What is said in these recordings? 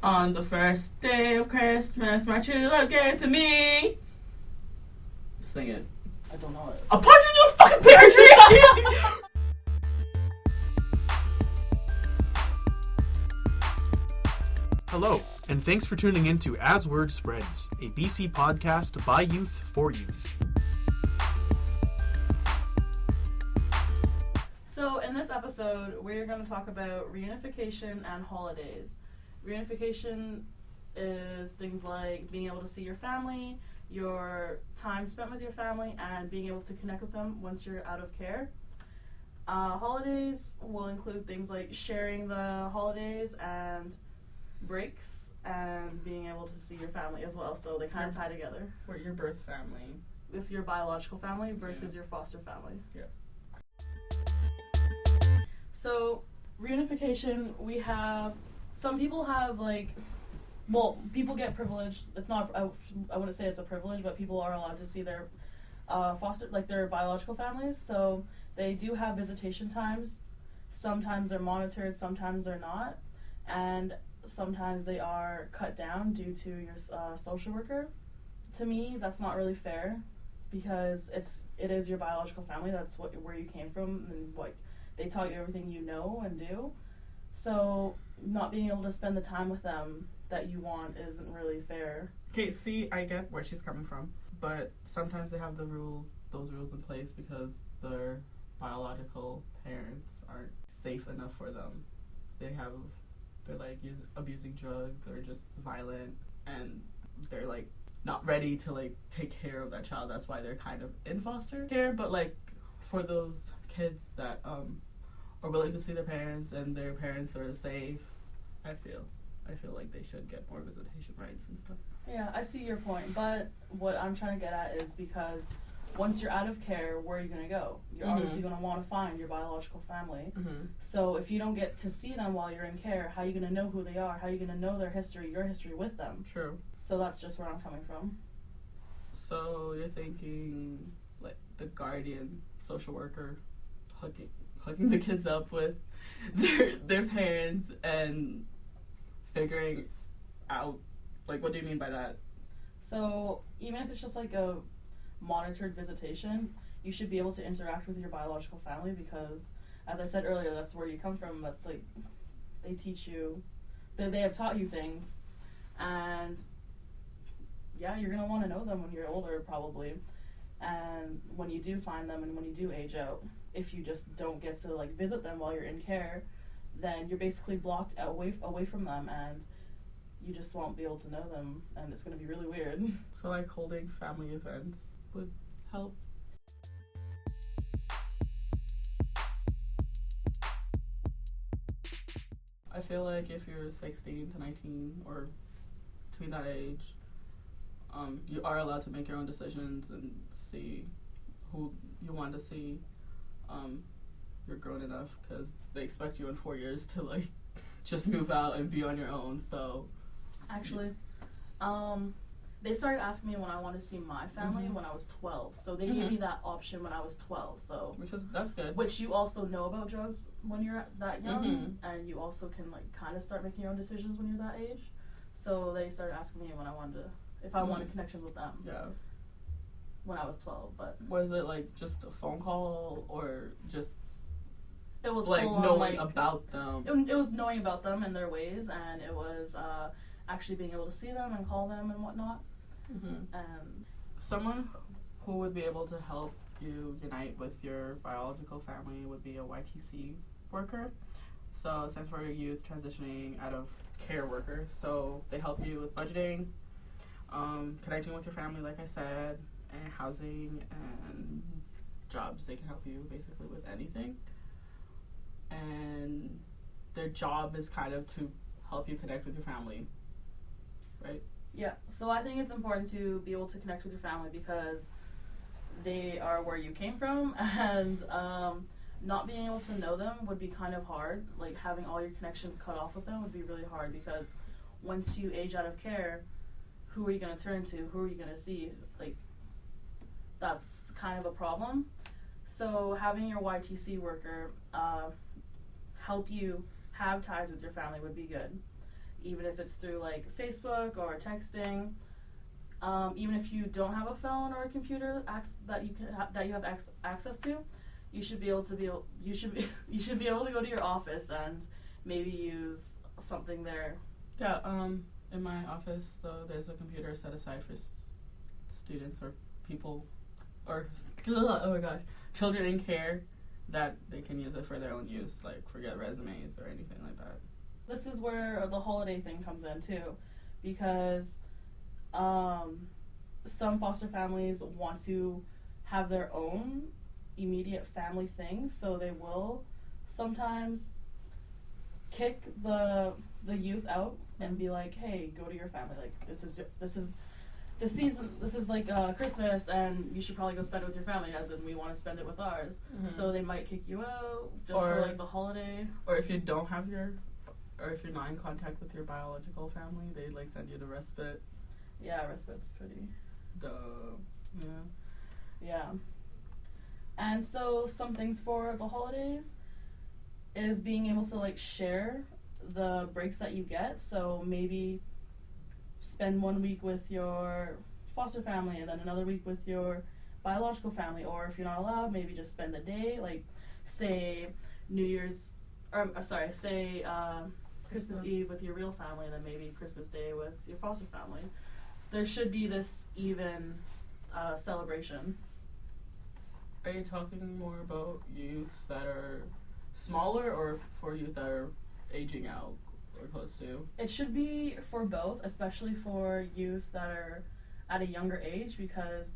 On the first day of Christmas, my true love gave to me. Sing it. I don't know it. A partridge in a fucking pear tree! Hello, and thanks for tuning in to As Word Spreads, a BC podcast by youth for youth. So in this episode, we're going to talk about reunification and holidays. Reunification is things like being able to see your family, your time spent with your family, and being able to connect with them once you're out of care. Holidays will include things like sharing the holidays and breaks and being able to see your family as well, so they kind of tie together. Or your birth family. With your biological family versus your foster family. Yeah. So, reunification, we have, some people have people get privileged. It's not, I wouldn't say it's a privilege, but people are allowed to see their their biological families. So, they do have visitation times. Sometimes they're monitored, sometimes they're not. And sometimes they are cut down due to your social worker. To me, that's not really fair because it is your biological family. That's where you came from and what they taught you everything you know and do. So not being able to spend the time with them that you want isn't really fair. Okay, see, I get where she's coming from, but sometimes they have those rules in place because their biological parents aren't safe enough for them. They're like abusing drugs or just violent, and they're like not ready to like take care of that child. That's why they're kind of in foster care. But like for those kids that are willing to see their parents and their parents are safe, I feel like they should get more visitation rights and stuff. Yeah, I see your point, but what I'm trying to get at is because once you're out of care, where are you going to go? You're obviously going to want to find your biological family. Mm-hmm. So if you don't get to see them while you're in care, how are you going to know who they are? How are you going to know their history, your history with them? True. So that's just where I'm coming from. So you're thinking like the guardian, social worker, hooking the kids up with their parents and figuring out, like, what do you mean by that? So even if it's just like a monitored visitation, you should be able to interact with your biological family because, as I said earlier, that's where you come from. That's like, they teach you, they have taught you things, and yeah, you're gonna want to know them when you're older probably, and when you do find them and when you do age out, if you just don't get to like visit them while you're in care, then you're basically blocked away from them, and you just won't be able to know them, and it's gonna be really weird. So like holding family events would help. I feel like if you're 16 to 19 or between that age, you are allowed to make your own decisions and see who you want to see. You're grown enough because they expect you in 4 years to like just move out and be on your own. So actually, they started asking me when I wanted to see my family when I was 12. So they gave me that option when I was 12. So that's good. Which you also know about drugs when you're that young, and you also can like kind of start making your own decisions when you're that age. So they started asking me when I wanted to, if I wanted connections with them. Yeah. When I was 12, but was it like just a phone call or just? It was like knowing about them. It was knowing about them and their ways, and it was actually being able to see them and call them and whatnot. And someone who would be able to help you unite with your biological family would be a YTC worker. So it stands for Youth Transitioning Out of Care Worker. So they help you with budgeting, connecting with your family, like I said, and housing and jobs. They can help you basically with anything. And their job is kind of to help you connect with your family, right? Yeah, so I think it's important to be able to connect with your family because they are where you came from, and not being able to know them would be kind of hard. Like having all your connections cut off with them would be really hard because once you age out of care, who are you going to turn to? Who are you going to see? Like, that's kind of a problem. So having your YTC worker help you have ties with your family would be good. even if it's through like Facebook or texting. Even if you don't have a phone or a computer that you have access to, you should be able to you should be able to go to your office and maybe use something there. Yeah. In my office, though, there's a computer set aside for students or people, or oh my gosh, children in care, that they can use it for their own use, like forget resumes or anything like that. This is where the holiday thing comes in too, because some foster families want to have their own immediate family things, so they will sometimes kick the youth out and be like, hey, go to your family, like this is the season, this is like Christmas, and you should probably go spend it with your family, as in we want to spend it with ours. So they might kick you out just for like the holiday. Or if you don't have or if you're not in contact with your biological family, they like send you to respite. Yeah, respite's pretty. Yeah. And so some things for the holidays is being able to like share the breaks that you get. So maybe spend 1 week with your foster family and then another week with your biological family, or if you're not allowed, maybe just spend the day, like say Christmas Eve with your real family, and then maybe Christmas Day with your foster family. So there should be this even celebration. Are you talking more about youth that are smaller, or for youth that are aging out or close to? It should be for both, especially for youth that are at a younger age, because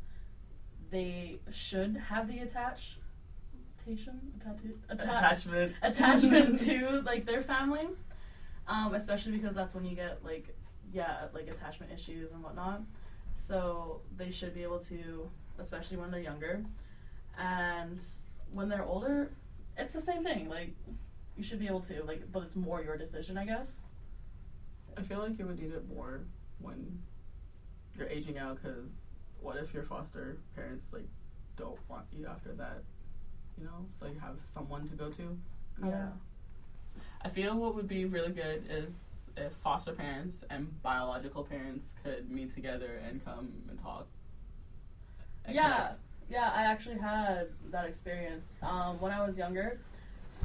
they should have the attachment to like their family, especially because that's when you get like attachment issues and whatnot. So they should be able to, especially when they're younger. And when they're older, it's the same thing. Like, you should be able to, like, but it's more your decision, I guess. I feel like you would need it more when you're aging out, because what if your foster parents, like, don't want you after that? You know? So, like, have someone to go to. Yeah. I feel what would be really good is if foster parents and biological parents could meet together and come and talk. And connect. Yeah, I actually had that experience. When I was younger,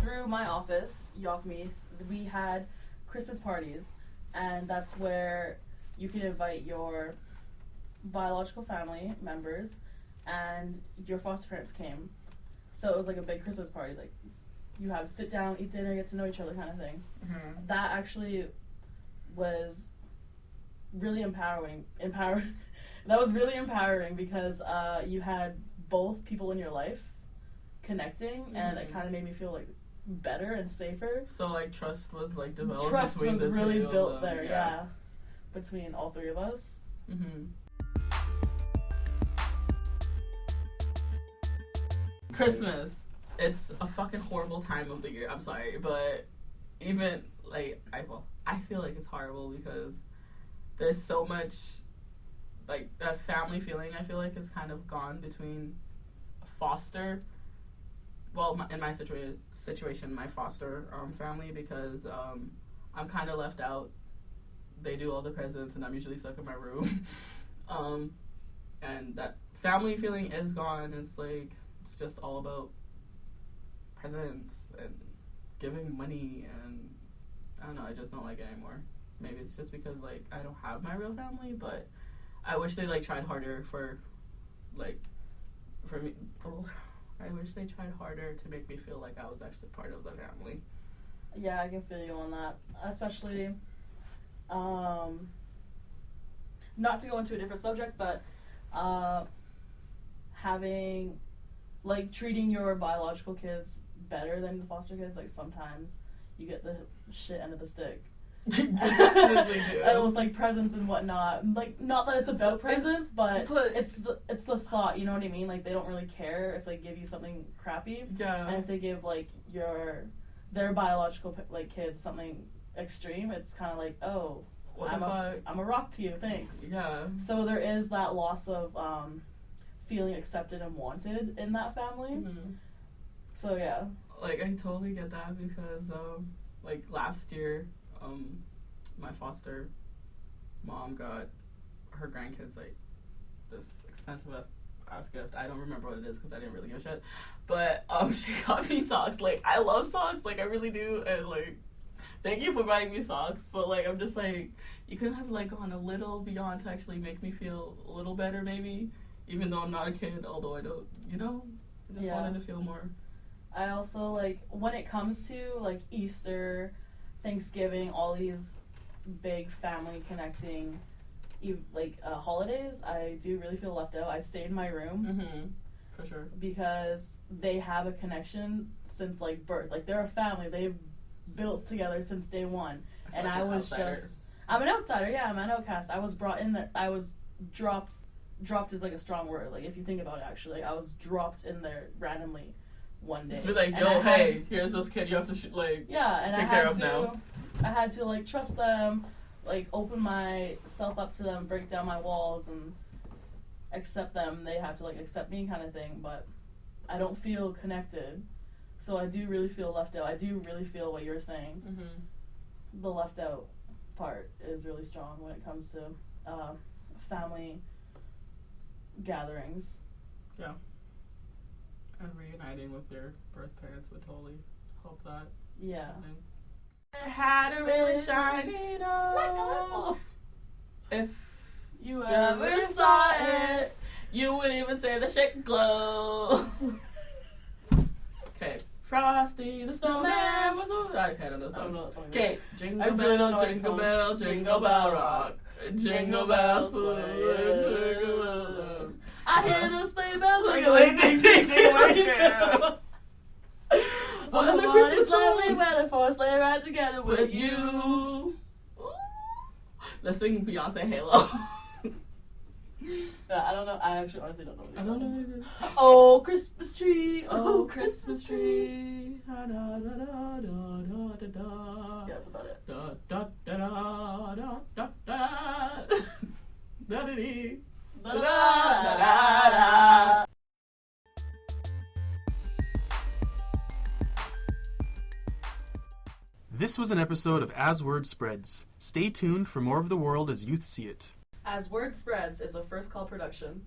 through my office, Yorkmeath, we had Christmas parties, and that's where you can invite your biological family members, and your foster parents came. So it was like a big Christmas party, like you have sit down, eat dinner, get to know each other kind of thing. Mm-hmm. That actually was really empowering. That was really empowering because you had both people in your life connecting, mm-hmm. and it kind of made me feel like better and safer. So like trust was like developed. Trust between was the really two built of them. there, yeah, between all three of us. Mm-hmm. Christmas, it's a fucking horrible time of the year. I'm sorry, but even like I feel like it's horrible because there's so much like that family feeling. I feel like it's kind of gone between foster. Well, in my situation, my foster family, because I'm kind of left out. They do all the presents, and I'm usually stuck in my room. And that family feeling is gone. It's like it's just all about presents and giving money, and I don't know. I just don't like it anymore. Maybe it's just because like I don't have my real family, but I wish they like tried harder for me. I wish they tried harder to make me feel like I was actually part of the family. Yeah, I can feel you on that. Especially, not to go into a different subject, but having, like, treating your biological kids better than the foster kids. Like, sometimes you get the shit end of the stick. You definitely do. With like presents and whatnot. Like, not that it's about presents, but it's the thought. You know what I mean? Like, they don't really care if they give you something crappy. Yeah. And if they give like their biological like kids something extreme, it's kind of like, oh, I'm a rock to you. Thanks. Yeah. So there is that loss of feeling accepted and wanted in that family. Mm-hmm. So yeah. Like, I totally get that because like last year. my foster mom got her grandkids like this expensive ass gift. I don't remember what it is because I didn't really give a shit. But she got me socks. Like, I love socks. Like, I really do. And like, thank you for buying me socks. But like, I'm just like, you could have like gone a little beyond to actually make me feel a little better, maybe. Even though I'm not a kid, although I don't, you know, I just wanted to feel more. I also, like, when it comes to, like, Easter, Thanksgiving, all these big family connecting, holidays, I do really feel left out. I stay in my room. Mm-hmm. For sure. Because they have a connection since, like, birth. Like, they're a family. They've built together since day one. And I was I'm an outsider, yeah, I'm an outcast. I was brought in there, I was dropped is, like, a strong word. Like, if you think about it, actually. I was dropped in there randomly one day. Just be like, yo, hey, here's this kid you have to, take care of now. I had to, like, trust them, like, open myself up to them, break down my walls, and accept them. They have to, like, accept me kind of thing, but I don't feel connected. So I do really feel left out. I do really feel what you're saying. Mm-hmm. The left out part is really strong when it comes to family gatherings. Yeah. And reuniting with their birth parents would totally help that. Yeah. I had to really shine it up. If you ever saw it, you wouldn't even say the shit glow. Okay. Frosty the Snowman was a... I don't know the song. Okay. Jingle bell, jingle bell rock. Jingle bells swing, jingle bells. I hear the sleigh bells ringing, ding, ding, ding, Well, the Christmas lovely weather for a sleigh ride together with you. Ooh. Let's sing Beyonce Halo. I don't know. I actually honestly don't know what I don't know either. Oh, Christmas tree. Oh, Christmas tree. Da, da, da, da, da, da, Yeah, that's about it. Da, da, da, da, da, da, da. Da, da, dee. Da, da, da, da, da. This was an episode of As Word Spreads. Stay tuned for more of the world as youth see it. As Word Spreads is a First Call production.